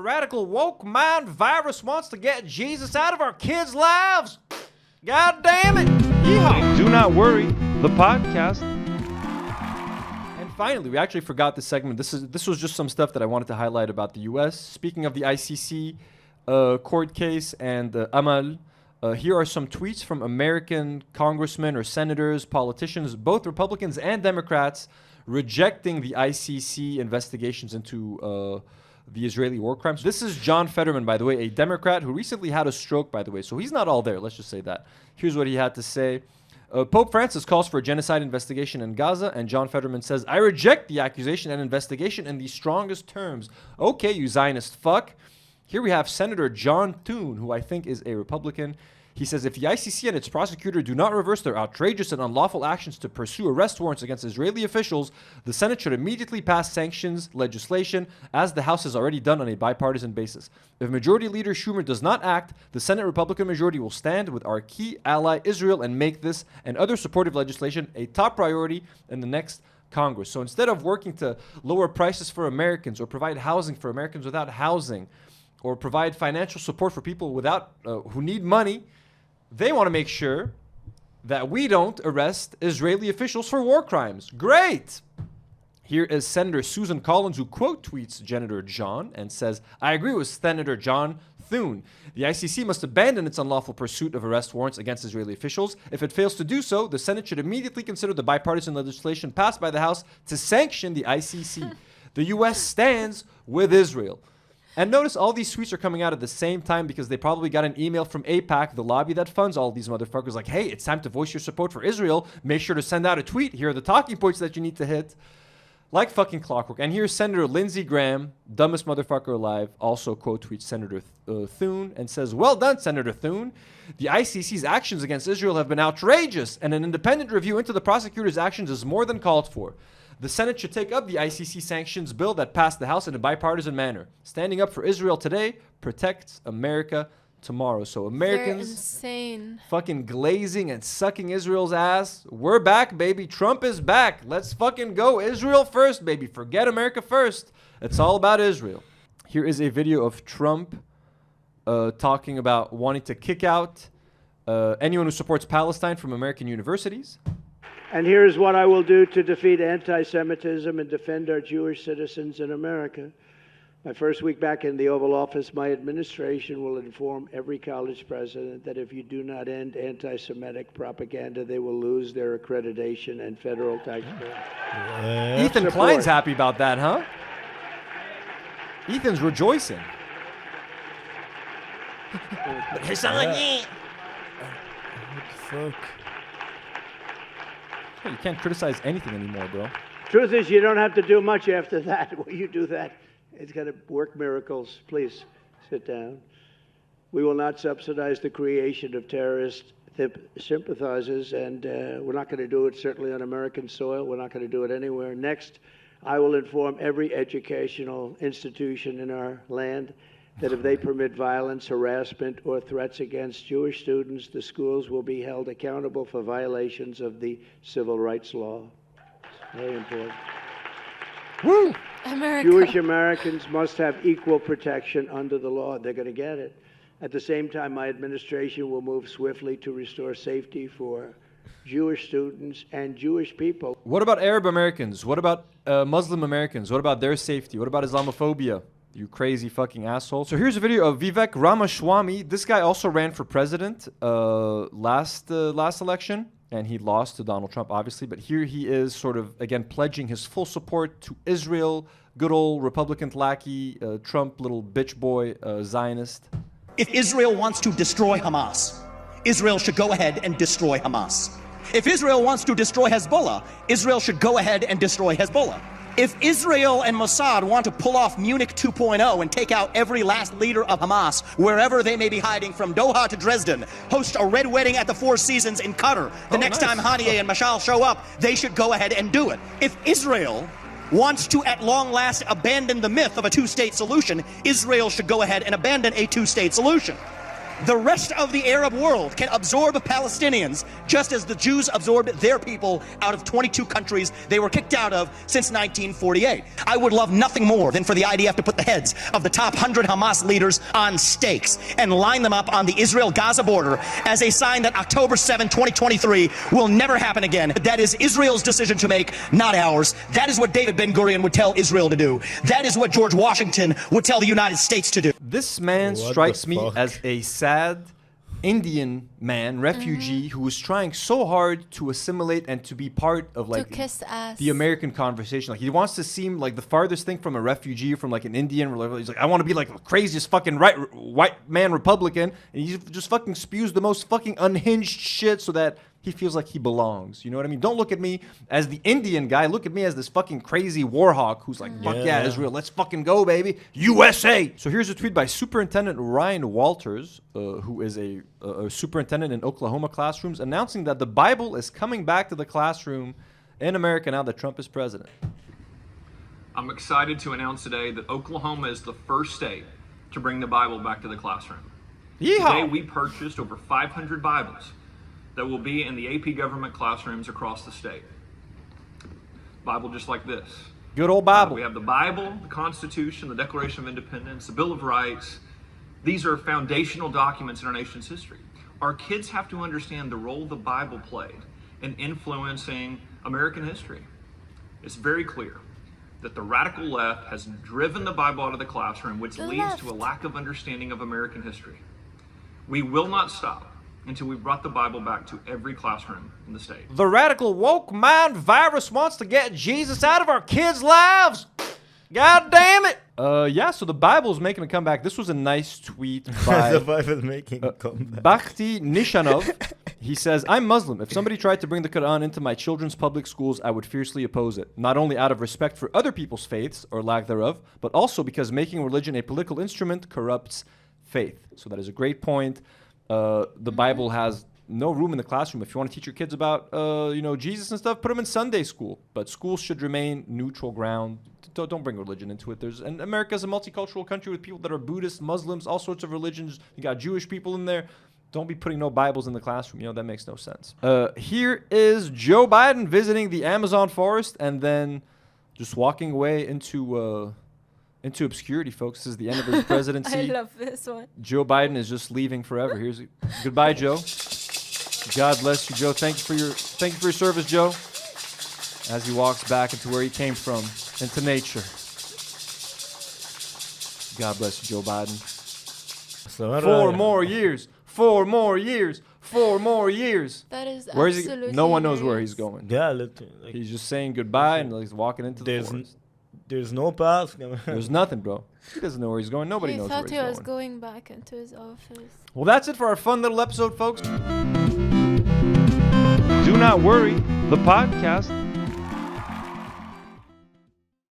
radical woke mind virus wants to get Jesus out of our kids' lives. God damn it. Yeehaw. Do not worry, the podcast. And finally, we actually forgot this segment. This was just some stuff that I wanted to highlight about the U.S. Speaking of the ICC court case and Amal, here are some tweets from American congressmen or senators, politicians, both Republicans and Democrats, rejecting the ICC investigations into the Israeli war crimes. This is John Fetterman, by the way, a Democrat who recently had a stroke, by the way. So he's not all there. Let's just say that. Here's what he had to say. Pope Francis calls for a genocide investigation in Gaza, and John Fetterman says, I reject the accusation and investigation in the strongest terms. Okay, you Zionist fuck. Here we have Senator John Thune, who I think is a Republican. He says, if the ICC and its prosecutor do not reverse their outrageous and unlawful actions to pursue arrest warrants against Israeli officials, the Senate should immediately pass sanctions legislation, as the House has already done on a bipartisan basis. If Majority Leader Schumer does not act, the Senate Republican majority will stand with our key ally Israel and make this and other supportive legislation a top priority in the next Congress. So instead of working to lower prices for Americans or provide housing for Americans without housing or provide financial support for people without who need money, they want to make sure that we don't arrest Israeli officials for war crimes. Great! Here is Senator Susan Collins, who quote tweets Senator John and says, I agree with Senator John Thune. The ICC must abandon its unlawful pursuit of arrest warrants against Israeli officials. If it fails to do so, the Senate should immediately consider the bipartisan legislation passed by the House to sanction the ICC. The U.S. stands with Israel. And notice all these tweets are coming out at the same time because they probably got an email from AIPAC, the lobby that funds all these motherfuckers, like, hey, it's time to voice your support for Israel. Make sure to send out a tweet. Here are the talking points that you need to hit. Like fucking clockwork. And here's Senator Lindsey Graham, dumbest motherfucker alive, also quote tweets Senator Thune and says, well done, Senator Thune. The ICC's actions against Israel have been outrageous, and an independent review into the prosecutor's actions is more than called for. The Senate should take up the ICC sanctions bill that passed the House in a bipartisan manner. Standing up for Israel today protects America tomorrow. So Americans insane. Fucking glazing and sucking Israel's ass. We're back, baby. Trump is back. Let's fucking go. Israel first, baby. Forget America first. It's all about Israel. Here is a video of Trump talking about wanting to kick out anyone who supports Palestine from American universities. And here's what I will do to defeat anti-Semitism and defend our Jewish citizens in America. My first week back in the Oval Office, my administration will inform every college president that if you do not end anti-Semitic propaganda, they will lose their accreditation and federal taxpayers. Ethan Klein's happy about that, huh? Ethan's rejoicing. What the fuck? You can't criticize anything anymore, bro. Truth is, you don't have to do much after that. When you do that, it's going to work miracles. Please sit down. We will not subsidize the creation of terrorist sympathizers, and we're not going to do it certainly on American soil. We're not going to do it anywhere. Next, I will inform every educational institution in our land that if they permit violence, harassment, or threats against Jewish students, the schools will be held accountable for violations of the civil rights law. Very important. Woo! America. Jewish Americans must have equal protection under the law. They're going to get it. At the same time, my administration will move swiftly to restore safety for Jewish students and Jewish people. What about Arab Americans? What about Muslim Americans? What about their safety? What about Islamophobia? You crazy fucking asshole. So here's a video of Vivek Ramaswamy. This guy also ran for president last election, and he lost to Donald Trump, obviously. But here he is sort of, again, pledging his full support to Israel. Good old Republican lackey, Trump, little bitch boy, Zionist. If Israel wants to destroy Hamas, Israel should go ahead and destroy Hamas. If Israel wants to destroy Hezbollah, Israel should go ahead and destroy Hezbollah. If Israel and Mossad want to pull off Munich 2.0 and take out every last leader of Hamas, wherever they may be hiding from Doha to Dresden, host a red wedding at the Four Seasons in Qatar, the next time Haniyeh and Mashal show up, they should go ahead and do it. If Israel wants to, at long last, abandon the myth of a two-state solution, Israel should go ahead and abandon a two-state solution. The rest of the Arab world can absorb Palestinians just as the Jews absorbed their people out of 22 countries they were kicked out of since 1948. I would love nothing more than for the IDF to put the heads of the top 100 Hamas leaders on stakes and line them up on the Israel-Gaza border as a sign that October 7, 2023 will never happen again. That is Israel's decision to make, not ours. That is what David Ben-Gurion would tell Israel to do. That is what George Washington would tell the United States to do. This man What strikes the me fuck? as a sad Indian man, refugee, who was trying so hard to assimilate and to be part of like kiss ass. the American conversation. Like he wants to seem like the farthest thing from a refugee, from like an Indian. He's like, I want to be like the craziest fucking white man Republican, and he just fucking spews the most fucking unhinged shit so that he feels like he belongs. You know what I mean? Don't look at me as the Indian guy. Look at me as this fucking crazy war hawk who's like, fuck yeah, Israel, let's fucking go, baby. USA! So here's a tweet by Superintendent Ryan Walters, who is a superintendent in Oklahoma classrooms, announcing that the Bible is coming back to the classroom in America now that Trump is president. I'm excited to announce today that Oklahoma is the first state to bring the Bible back to the classroom. Yeehaw! Today we purchased over 500 Bibles that will be in the AP government classrooms across the state. Bible just like this. Good old Bible. We have the Bible, the Constitution, the Declaration of Independence, the Bill of Rights. These are foundational documents in our nation's history. Our kids have to understand the role the Bible played in influencing American history. It's very clear that the radical left has driven the Bible out of the classroom, which leads to a lack of understanding of American history. We will not stop until we've brought the Bible back to every classroom in the state. The radical woke mind virus wants to get Jesus out of our kids' lives. God damn it. Yeah, so the Bible's making a comeback. This was a nice tweet by The Bible making a comeback. Bakhti Nishanov. He says, I'm Muslim. If somebody tried to bring the Quran into my children's public schools, I would fiercely oppose it. Not only out of respect for other people's faiths, or lack thereof, but also because making religion a political instrument corrupts faith. So that is a great point. The Bible has no room in the classroom. If you want to teach your kids about, Jesus and stuff, put them in Sunday school. But schools should remain neutral ground. Don't bring religion into it. And America's a multicultural country with people that are Buddhists, Muslims, all sorts of religions. You got Jewish people in there. Don't be putting no Bibles in the classroom. That makes no sense. Here is Joe Biden visiting the Amazon forest and then just walking away into obscurity, folks. This is the end of his presidency. I love this one. Joe Biden is just leaving forever. Goodbye, Joe. God bless you, Joe. Thank you for your service, Joe. As he walks back into where he came from, into nature. God bless you, Joe Biden. So 4 more years. 4 more years. 4 more years. That is Where is he? absolutely No one knows where hilarious. he's going. Yeah, literally. Like, He's just saying goodbye and he's walking into the forest. there's no path. There's nothing, bro. He doesn't know where he's going. Nobody He knows where thought he's he was going. going back into his office. Well, that's it for our fun little episode, folks. Do not worry, the podcast